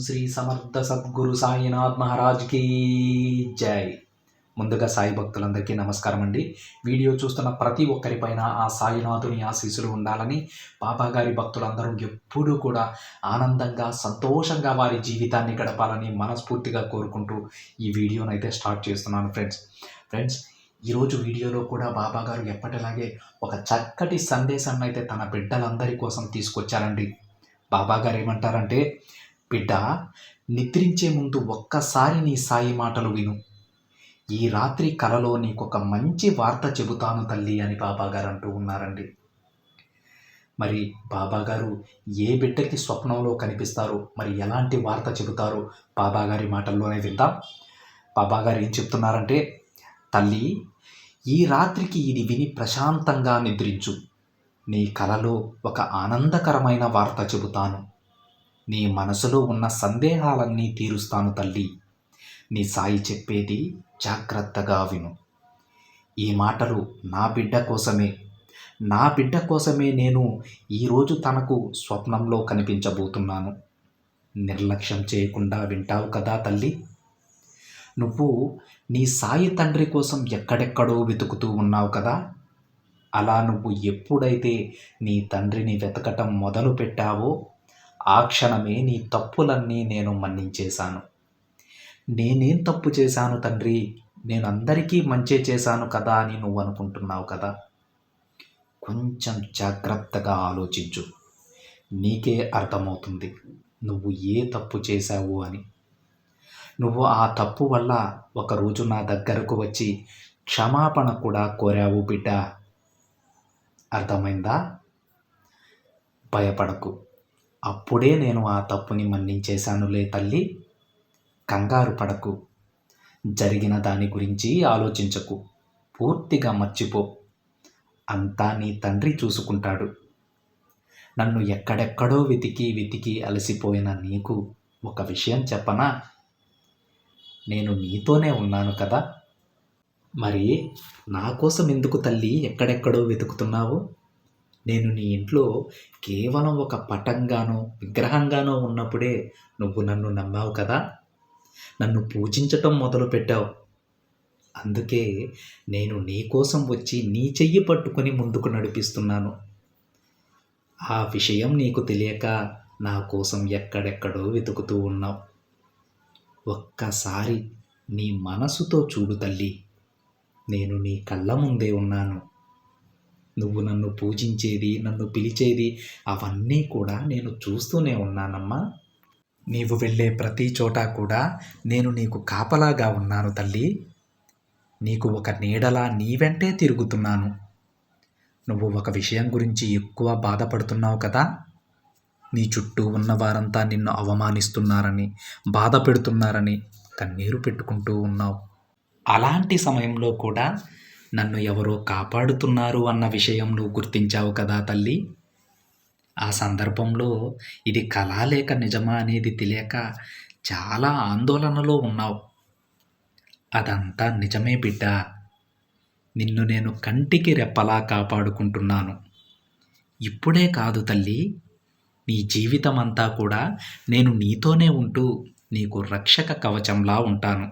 శ్రీ సమర్థ సద్గురు సాయినాథ్ మహారాజ్కి జై. ముందుగా సాయి భక్తులందరికీ నమస్కారం అండి. వీడియో చూస్తున్న ప్రతి ఒక్కరిపైన ఆ సాయినాథుని ఆశీస్సులు ఉండాలని, బాబాగారి భక్తులందరూ ఎప్పుడూ కూడా ఆనందంగా సంతోషంగా వారి జీవితాన్ని గడపాలని మనస్ఫూర్తిగా కోరుకుంటూ ఈ వీడియోనైతే స్టార్ట్ చేస్తున్నాను ఫ్రెండ్స్. ఈరోజు వీడియోలో కూడా బాబాగారు ఎప్పటిలాగే ఒక చక్కటి సందేశాన్ని అయితే తన బిడ్డలందరి కోసం తీసుకొచ్చారండి. బాబాగారు ఏమంటారంటే, బిడ్డ, నిద్రించే ముందు ఒక్కసారి నీ సాయి మాటలు విను. ఈ రాత్రి కలలో నీకొక మంచి వార్త చెబుతాను తల్లి అని బాబాగారు అంటూ ఉన్నారండి. మరి బాబాగారు ఏ బిడ్డకి స్వప్నంలో కనిపిస్తారు, మరి ఎలాంటి వార్త చెబుతారో బాబాగారి మాటల్లోనే విందాం. బాబాగారు ఏం చెప్తున్నారంటే, తల్లి, ఈ రాత్రికి ఇది విని ప్రశాంతంగా నిద్రించు. నీ కలలో ఒక ఆనందకరమైన వార్త చెబుతాను. నీ మనసులో ఉన్న సందేహాలన్నీ తీరుస్తాను తల్లి. నీ సాయి చెప్పేది జాగ్రత్తగా విను. ఈ మాటలు నా బిడ్డ కోసమే నేను ఈరోజు తనకు స్వప్నంలో కనిపించబోతున్నాను. నిర్లక్ష్యం చేయకుండా వింటావు కదా తల్లి. నువ్వు నీ సాయి తండ్రి కోసం ఎక్కడెక్కడో వెతుకుతూ ఉన్నావు కదా. అలా నువ్వు ఎప్పుడైతే నీ తండ్రిని వెతకటం మొదలు పెట్టావో ఆ క్షణమే నీ తప్పులన్నీ నేను మన్నించేశాను. నేనేం తప్పు చేశాను తండ్రి, నేను అందరికీ మంచి చేశాను కదా అని నువ్వు అనుకుంటున్నావు కదా. కొంచెం జాగ్రత్తగా ఆలోచించు. నీకే అర్థమవుతుంది నువ్వు ఏ తప్పు చేశావు అని. నువ్వు ఆ తప్పు వల్ల ఒకరోజు నా దగ్గరకు వచ్చి క్షమాపణ కూడా కోరావు బిడ్డ. అర్థమైందా? భయపడకు, అప్పుడే నేను ఆ తప్పుని మన్నించేశానులే తల్లి. కంగారు పడకు, జరిగిన దాని గురించి ఆలోచించకు, పూర్తిగా మర్చిపో. అంతా నీ తండ్రి చూసుకుంటాడు. నన్ను ఎక్కడెక్కడో వెతికి అలసిపోయిన నీకు ఒక విషయం చెప్పనా? నేను నీతోనే ఉన్నాను కదా. మరి నా కోసం ఎందుకు తల్లి ఎక్కడెక్కడో వెతుకుతున్నావు? నేను నీ ఇంట్లో కేవలం ఒక పటంగానో విగ్రహంగానో ఉన్నప్పుడే నువ్వు నన్ను నమ్మావు కదా. నన్ను పూజించటం మొదలుపెట్టావు. అందుకే నేను నీ కోసం వచ్చి నీ చెయ్యి పట్టుకొని ముందుకు నడిపిస్తున్నాను. ఆ విషయం నీకు తెలియక నా కోసం ఎక్కడెక్కడో వెతుకుతూ ఉన్నావు. ఒక్కసారి నీ మనసుతో చూడు తల్లి. నేను నీ కళ్ళ ముందే ఉన్నాను. నువ్వు నన్ను పూజించేది, నన్ను పిలిచేది అవన్నీ కూడా నేను చూస్తూనే ఉన్నానమ్మా. నీవు వెళ్ళే ప్రతి చోట కూడా నేను నీకు కాపలాగా ఉన్నాను తల్లి. నీకు ఒక నీడలా నీ వెంటే తిరుగుతున్నాను. నువ్వు ఒక విషయం గురించి ఎక్కువ బాధపడుతున్నావు కదా. నీ చుట్టూ ఉన్న వారంతా నిన్ను అవమానిస్తున్నారని, బాధ పెడుతున్నారని కన్నీరు పెట్టుకుంటూ ఉన్నావు. అలాంటి సమయంలో కూడా నన్ను ఎవరో కాపాడుతున్నారు అన్న విషయం నువ్వు గుర్తించావు కదా తల్లి. ఆ సందర్భంలో ఇది కళ లేక నిజమా అనేది తెలియక చాలా ఆందోళనలో ఉన్నావు. అదంతా నిజమే బిడ్డ. నిన్ను నేను కంటికి రెప్పలా కాపాడుకుంటున్నాను. ఇప్పుడే కాదు తల్లి, నీ జీవితం అంతా కూడా నేను నీతోనే ఉంటూ నీకు రక్షక కవచంలా ఉంటాను.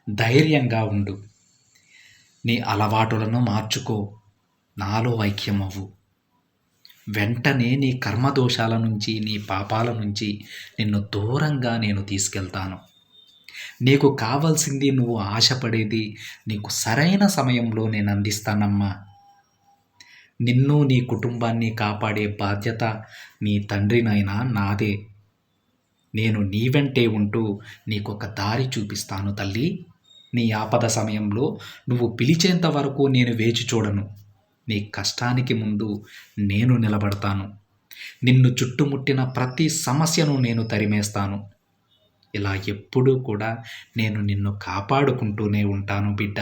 ధైర్యంగా ఉండు. నీ అలవాటులను మార్చుకో. నాలో ఐక్యమవ్వు. వెంటనే నీ కర్మదోషాల నుంచి, నీ పాపాల నుంచి నిన్ను దూరంగా నేను తీసుకెళ్తాను. నీకు కావాల్సింది, నువ్వు ఆశపడేది నీకు సరైన సమయంలో నేను అందిస్తానమ్మా. నిన్ను, నీ కుటుంబాన్ని కాపాడే బాధ్యత నీ తండ్రినైనా నాదే. నేను నీ వెంటే ఉంటూ నీకొక దారి చూపిస్తాను తల్లి. నీ ఆపద సమయంలో నువ్వు పిలిచేంత వరకు నేను వేచి చూడను. నీ కష్టానికి ముందు నేను నిలబడతాను. నిన్ను చుట్టుముట్టిన ప్రతి సమస్యను నేను తరిమేస్తాను. ఇలా ఎప్పుడూ కూడా నేను నిన్ను కాపాడుకుంటూనే ఉంటాను బిడ్డ.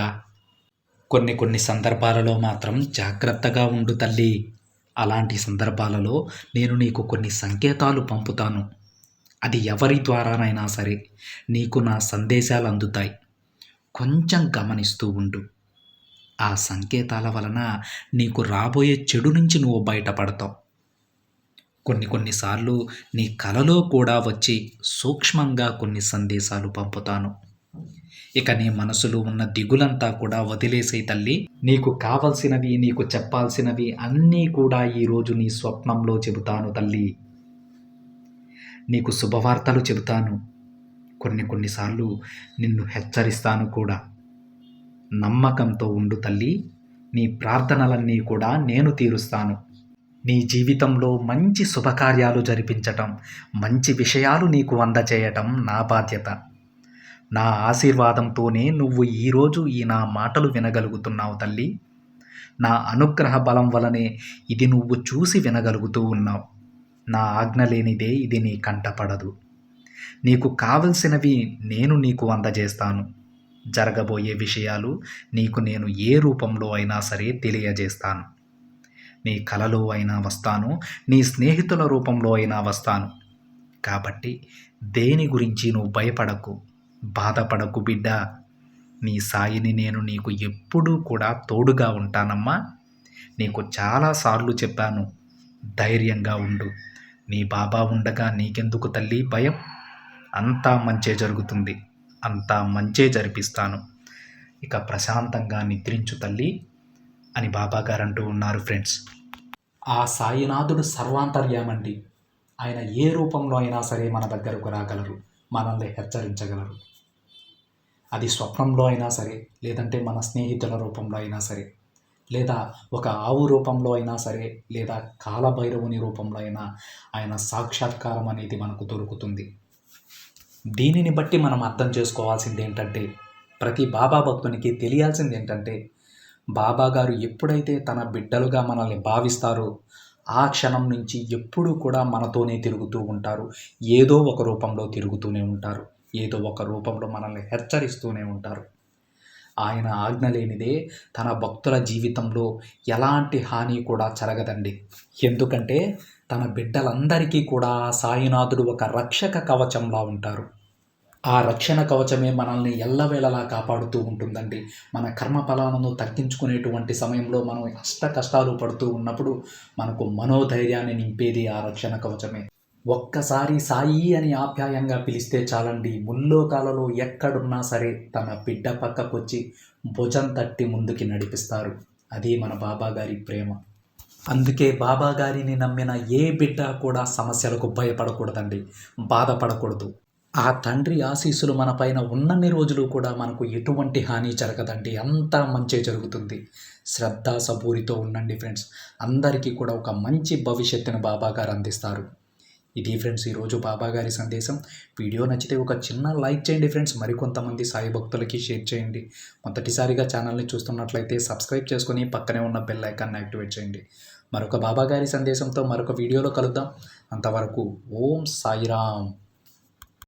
కొన్ని సందర్భాలలో మాత్రం జాగ్రత్తగా ఉండు తల్లి. అలాంటి సందర్భాలలో నేను నీకు కొన్ని సంకేతాలు పంపుతాను. అది ఎవరి ద్వారానైనా సరే నీకు నా సందేశాలు అందుతాయి. కొంచెం గమనిస్తూ ఉండు. ఆ సంకేతాల వలన నీకు రాబోయే చెడు నుంచి నువ్వు బయటపడతావు. కొన్నిసార్లు నీ కలలో కూడా వచ్చి సూక్ష్మంగా కొన్ని సందేశాలు పంపుతాను. ఇక నీ మనసులో ఉన్న దిగులంతా కూడా వదిలేసేయి తల్లి. నీకు కావలసినవి, నీకు చెప్పాల్సినవి అన్నీ కూడా ఈరోజు నీ స్వప్నంలో చెబుతాను తల్లి. నీకు శుభవార్తలు చెబుతాను. కొన్నిసార్లు నిన్ను హెచ్చరిస్తాను కూడా. నమ్మకంతో ఉండు తల్లి. నీ ప్రార్థనలన్నీ కూడా నేను తీరుస్తాను. నీ జీవితంలో మంచి శుభకార్యాలు జరిపించటం, మంచి విషయాలు నీకు అందచేయటం నా బాధ్యత. నా ఆశీర్వాదంతోనే నువ్వు ఈరోజు నా మాటలు వినగలుగుతున్నావు తల్లి. నా అనుగ్రహ బలం వలనే ఇది నువ్వు చూసి వినగలుగుతూ ఉన్నావు. నా ఆజ్ఞ లేనిదే ఇది నీ కంటపడదు. నీకు కావలసినవి నేను నీకు అందజేస్తాను. జరగబోయే విషయాలు నీకు నేను ఏ రూపంలో అయినా సరే తెలియజేస్తాను. నీ కలలో అయినా వస్తాను, నీ స్నేహితుల రూపంలో అయినా వస్తాను. కాబట్టి దేని గురించి నువ్వు భయపడకు, బాధపడకు బిడ్డ. నీ సాయిని నేను నీకు ఎప్పుడూ కూడా తోడుగా ఉంటానమ్మా. నీకు చాలాసార్లు చెప్పాను, ధైర్యంగా ఉండు. నీ బాబా ఉండగా నీకెందుకు తల్లి భయం? అంతా మంచే జరుగుతుంది, అంతా మంచే జరిపిస్తాను. ఇక ప్రశాంతంగా నిద్రించు తల్లి అని బాబాగారు అంటూ ఉన్నారు ఫ్రెండ్స్. ఆ సాయినాథుడు సర్వాంతర్యామండి. ఆయన ఏ రూపంలో అయినా సరే మన దగ్గరకు రాగలరు, మనల్ని హెచ్చరించగలరు. అది స్వప్నంలో అయినా సరే, లేదంటే మన స్నేహితుల రూపంలో అయినా సరే, లేదా ఒక ఆవు రూపంలో అయినా సరే, లేదా కాలభైరవుని రూపంలో అయినా ఆయన సాక్షాత్కారం అనేది మనకు దొరుకుతుంది. దీనిని బట్టి మనం అర్థం చేసుకోవాల్సింది ఏంటంటే, ప్రతి బాబా భక్తునికి తెలియాల్సింది ఏంటంటే, బాబా గారు ఎప్పుడైతే తన బిడ్డలుగా మనల్ని భావిస్తారో ఆ క్షణం నుంచి ఎప్పుడూ కూడా మనతోనే తిరుగుతూ ఉంటారు. ఏదో ఒక రూపంలో తిరుగుతూనే ఉంటారు. ఏదో ఒక రూపంలో మనల్ని హెచ్చరిస్తూనే ఉంటారు. ఆయన ఆజ్ఞ లేనిదే తన భక్తుల జీవితంలో ఎలాంటి హాని కూడా జరగదండి. ఎందుకంటే తన బిడ్డలందరికీ కూడా సాయినాథుడు ఒక రక్షక కవచంలా ఉంటారు. ఆ రక్షణ కవచమే మనల్ని ఎల్లవేళలా కాపాడుతూ ఉంటుందండి. మన కర్మఫలాలను తగ్గించుకునేటువంటి సమయంలో మనం కష్టాలు పడుతూ ఉన్నప్పుడు మనకు మనోధైర్యాన్ని నింపేది ఆ రక్షణ కవచమే. ఒక్కసారి సాయి అని ఆప్యాయంగా పిలిస్తే చాలండి, ముల్లోకాలలో ఎక్కడున్నా సరే తన బిడ్డ పక్కకొచ్చి భుజం తట్టి ముందుకి నడిపిస్తారు. అది మన బాబాగారి ప్రేమ. అందుకే బాబాగారిని నమ్మిన ఏ బిడ్డ కూడా సమస్యలకు భయపడకూడదండి, బాధపడకూడదు. ఆ తండ్రి ఆశీస్సులు మన పైన ఉన్నన్ని రోజులు కూడా మనకు ఎటువంటి హాని జరగదండి, అంతా మంచే జరుగుతుంది. శ్రద్ధ సబూరితో ఉండండి ఫ్రెండ్స్. అందరికీ కూడా ఒక మంచి భవిష్యత్తును బాబాగారు అందిస్తారు. ఇది ఫ్రెండ్స్ ఈరోజు బాబాగారి సందేశం. వీడియో నచ్చితే ఒక చిన్న లైక్ చేయండి ఫ్రెండ్స్. మరికొంతమంది సాయి భక్తులకి షేర్ చేయండి. మొదటిసారిగా ఛానల్ని చూస్తున్నట్లయితే సబ్స్క్రైబ్ చేసుకొని పక్కనే ఉన్న బెల్ ఐకాన్ని యాక్టివేట్ చేయండి. మరొక బాబాగారి సందేశంతో మరొక వీడియోలో కలుద్దాం. అంతవరకు ఓం సాయిరామ్.